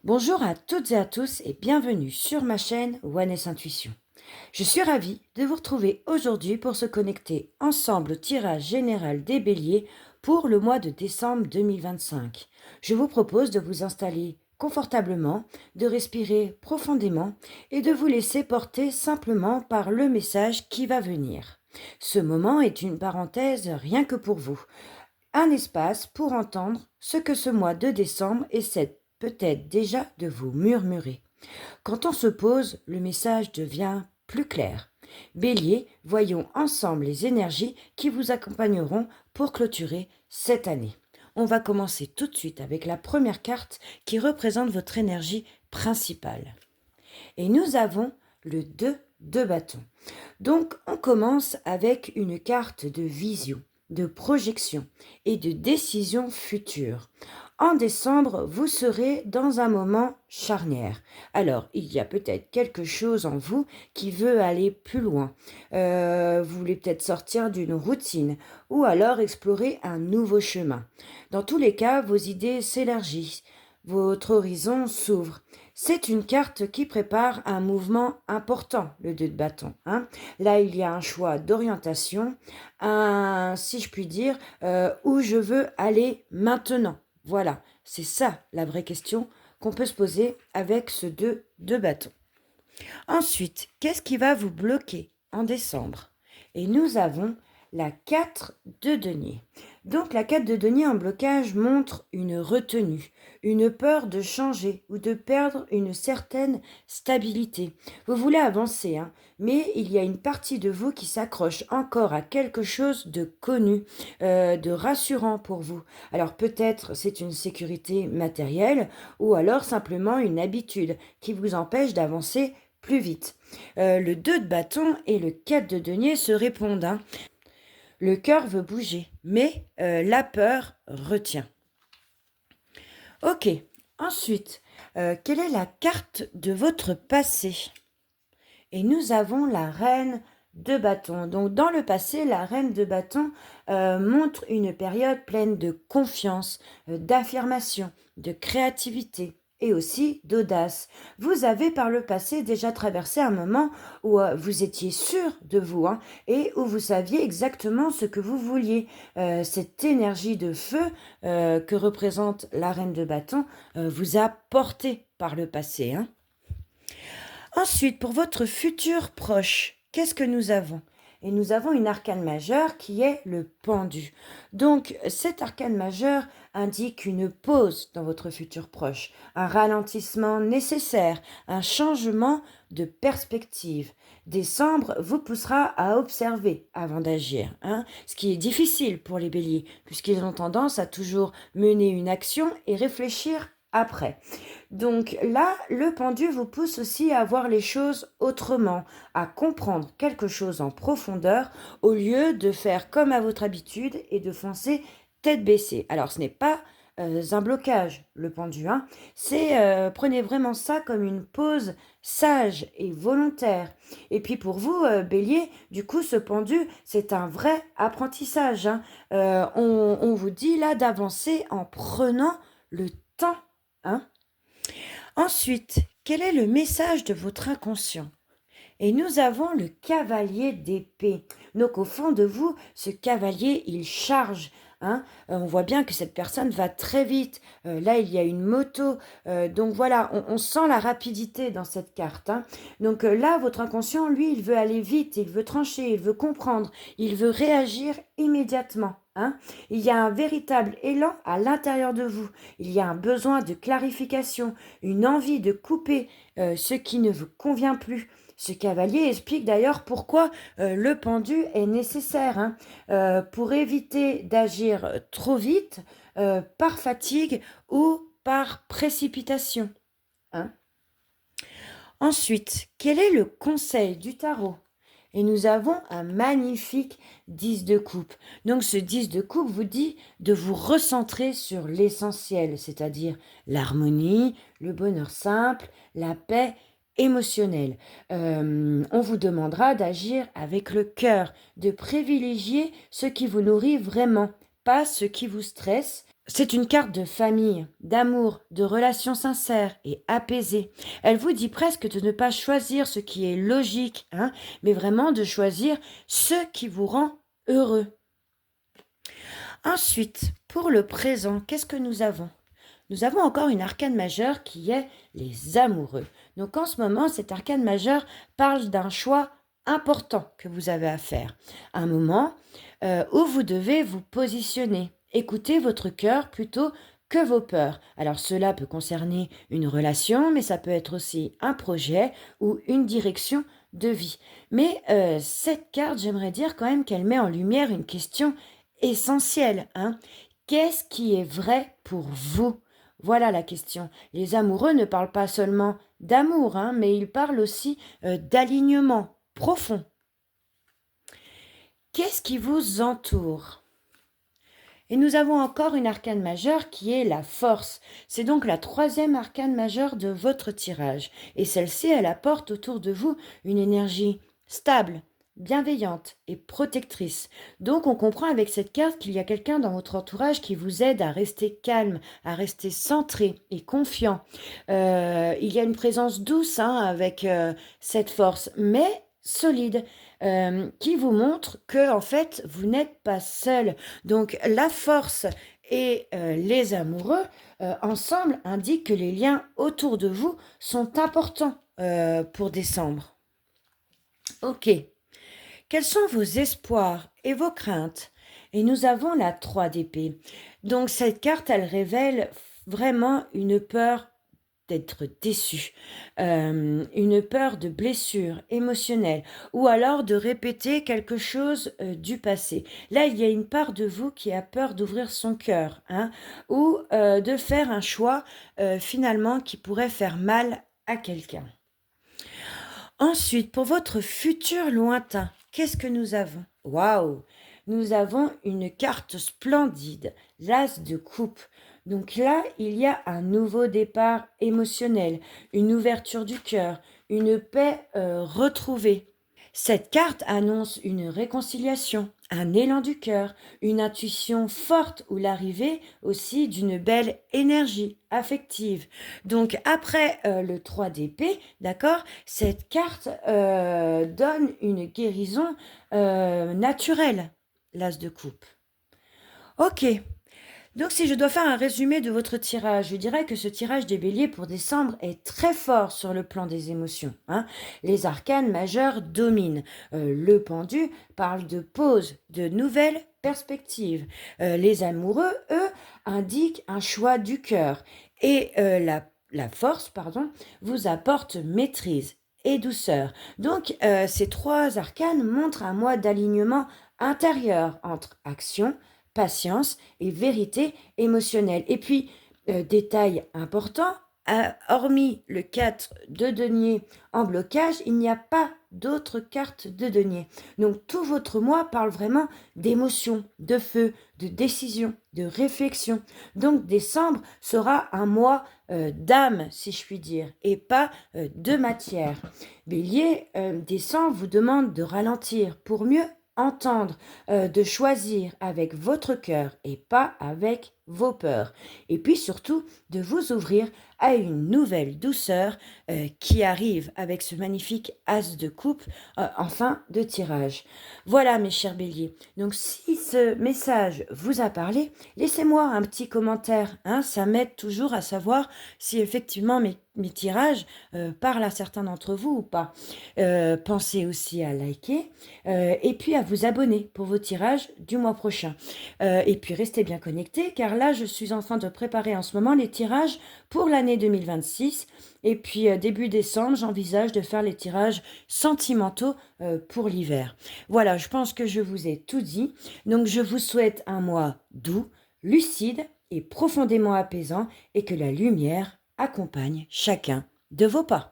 Bonjour à toutes et à tous et bienvenue sur ma chaîne Wellness Intuition. Je suis ravie de vous retrouver aujourd'hui pour se connecter ensemble au tirage général des béliers pour le mois de décembre 2025. Je vous propose de vous installer confortablement, de respirer profondément et de vous laisser porter simplement par le message qui va venir. Ce moment est une parenthèse rien que pour vous, un espace pour entendre ce que ce mois de décembre essaie peut-être déjà de vous murmurer. Quand on se pose, le message devient plus clair. Bélier, voyons ensemble les énergies qui vous accompagneront pour clôturer cette année. On va commencer tout de suite avec la première carte qui représente votre énergie principale. Et nous avons le 2 de bâton. Donc on commence avec une carte de vision, de projection et de décision future. En décembre, vous serez dans un moment charnière. Alors, il y a peut-être quelque chose en vous qui veut aller plus loin. Vous voulez peut-être sortir d'une routine ou alors explorer un nouveau chemin. Dans tous les cas, vos idées s'élargissent, votre horizon s'ouvre. C'est une carte qui prépare un mouvement important, le 2 de bâton. Là, il y a un choix d'orientation, si je puis dire, où je veux aller maintenant. Voilà, c'est ça la vraie question qu'on peut se poser avec ce 2 de bâton. Ensuite, qu'est-ce qui va vous bloquer en décembre? Et nous avons la 4 de denier. Donc la 4 de denier en blocage montre une retenue, une peur de changer ou de perdre une certaine stabilité. Vous voulez avancer, mais il y a une partie de vous qui s'accroche encore à quelque chose de connu, de rassurant pour vous. Alors peut-être c'est une sécurité matérielle ou alors simplement une habitude qui vous empêche d'avancer plus vite. Le 2 de bâton et le 4 de denier se répondent. Le cœur veut bouger, mais la peur retient. Ok, ensuite, quelle est la carte de votre passé? Et nous avons la reine de bâton. Donc dans le passé, la reine de bâton montre une période pleine de confiance, d'affirmation, de créativité et aussi d'audace. Vous avez par le passé déjà traversé un moment où vous étiez sûr de vous et où vous saviez exactement ce que vous vouliez. Cette énergie de feu que représente la reine de bâton vous a porté par le passé. Ensuite, pour votre futur proche, qu'est-ce que nous avons? Et nous avons une arcane majeure qui est le pendu. Donc, cet arcane majeur indique une pause dans votre futur proche, un ralentissement nécessaire, un changement de perspective. Décembre vous poussera à observer avant d'agir, ce qui est difficile pour les béliers, puisqu'ils ont tendance à toujours mener une action et réfléchir après. Donc là, le pendu vous pousse aussi à voir les choses autrement, à comprendre quelque chose en profondeur au lieu de faire comme à votre habitude et de foncer tête baissée. Alors ce n'est pas un blocage, le pendu, prenez vraiment ça comme une pause sage et volontaire. Et puis pour vous, bélier, du coup ce pendu, c'est un vrai apprentissage. On vous dit là d'avancer en prenant le temps. Ensuite, quel est le message de votre inconscient? Et nous avons le cavalier d'épée. Donc au fond de vous, ce cavalier, il charge. On voit bien que cette personne va très vite. Là, il y a une moto. Donc voilà, on sent la rapidité dans cette carte. Donc là, votre inconscient, lui, il veut aller vite, il veut trancher, il veut comprendre, il veut réagir immédiatement. Il y a un véritable élan à l'intérieur de vous. Il y a un besoin de clarification, une envie de couper ce qui ne vous convient plus. Ce cavalier explique d'ailleurs pourquoi le pendu est nécessaire, pour éviter d'agir trop vite, par fatigue ou par précipitation. Ensuite, quel est le conseil du tarot? Et nous avons un magnifique 10 de coupe. Donc ce 10 de coupe vous dit de vous recentrer sur l'essentiel, c'est-à-dire l'harmonie, le bonheur simple, la paix émotionnelle. On vous demandera d'agir avec le cœur, de privilégier ce qui vous nourrit vraiment, pas ce qui vous stresse C'est une carte de famille, d'amour, de relations sincères et apaisées. Elle vous dit presque de ne pas choisir ce qui est logique, hein, mais vraiment de choisir ce qui vous rend heureux. Ensuite, pour le présent, qu'est-ce que nous avons? Nous avons encore une arcane majeure qui est les amoureux. Donc en ce moment, cette arcane majeure parle d'un choix important que vous avez à faire. Un moment où vous devez vous positionner. Écoutez votre cœur plutôt que vos peurs. Alors cela peut concerner une relation, mais ça peut être aussi un projet ou une direction de vie. Mais cette carte, j'aimerais dire quand même qu'elle met en lumière une question essentielle, hein. Qu'est-ce qui est vrai pour vous? Voilà la question. Les amoureux ne parlent pas seulement d'amour, hein, mais ils parlent aussi d'alignement profond. Qu'est-ce qui vous entoure? Et nous avons encore une arcane majeure qui est la force. C'est donc la troisième arcane majeure de votre tirage. Et celle-ci, elle apporte autour de vous une énergie stable, bienveillante et protectrice. Donc on comprend avec cette carte qu'il y a quelqu'un dans votre entourage qui vous aide à rester calme, à rester centré et confiant. Il y a une présence douce, hein, avec cette force, mais solide, qui vous montre que en fait vous n'êtes pas seul. Donc la force et les amoureux ensemble indiquent que les liens autour de vous sont importants pour décembre. Ok. Quels sont vos espoirs et vos craintes? Et nous avons la 3 d'épée. Donc cette carte, elle révèle vraiment une peur d'être déçu, une peur de blessure émotionnelle, ou alors de répéter quelque chose du passé. Là, il y a une part de vous qui a peur d'ouvrir son cœur, hein, ou de faire un choix finalement qui pourrait faire mal à quelqu'un. Ensuite, pour votre futur lointain, qu'est-ce que nous avons? Waouh! Nous avons une carte splendide, l'As de coupe. Donc là, il y a un nouveau départ émotionnel, une ouverture du cœur, une paix retrouvée. Cette carte annonce une réconciliation, un élan du cœur, une intuition forte ou l'arrivée aussi d'une belle énergie affective. Donc après le 3 d'épée, d'accord, cette carte donne une guérison naturelle, l'As de coupe. Ok, donc si je dois faire un résumé de votre tirage, je dirais que ce tirage des béliers pour décembre est très fort sur le plan des émotions, hein. Les arcanes majeures dominent. Le pendu parle de pause, de nouvelles perspectives. Les amoureux, eux, indiquent un choix du cœur. Et la force, pardon, vous apporte maîtrise et douceur. Donc ces trois arcanes montrent un mois d'alignement intérieur entre action, patience et vérité émotionnelle. Et puis, détail important, hormis le 4 de denier en blocage, il n'y a pas d'autres cartes de denier. Donc tout votre mois parle vraiment d'émotion, de feu, de décision, de réflexion. Donc décembre sera un mois d'âme, si je puis dire, et pas de matière. Bélier, décembre vous demande de ralentir pour mieux entendre, de choisir avec votre cœur et pas avec vos peurs. Et puis surtout, de vous ouvrir à une nouvelle douceur qui arrive avec ce magnifique as de coupe en fin de tirage. Voilà mes chers béliers. Donc si ce message vous a parlé, laissez-moi un petit commentaire, hein, ça m'aide toujours à savoir si effectivement mes tirages parlent à certains d'entre vous ou pas. Pensez aussi à liker et puis à vous abonner pour vos tirages du mois prochain. Et puis restez bien connectés car là je suis en train de préparer en ce moment les tirages pour l'année 2026 et puis début décembre j'envisage de faire les tirages sentimentaux pour l'hiver. Voilà, je pense que je vous ai tout dit. Donc je vous souhaite un mois doux, lucide et profondément apaisant et que la lumière accompagne chacun de vos pas.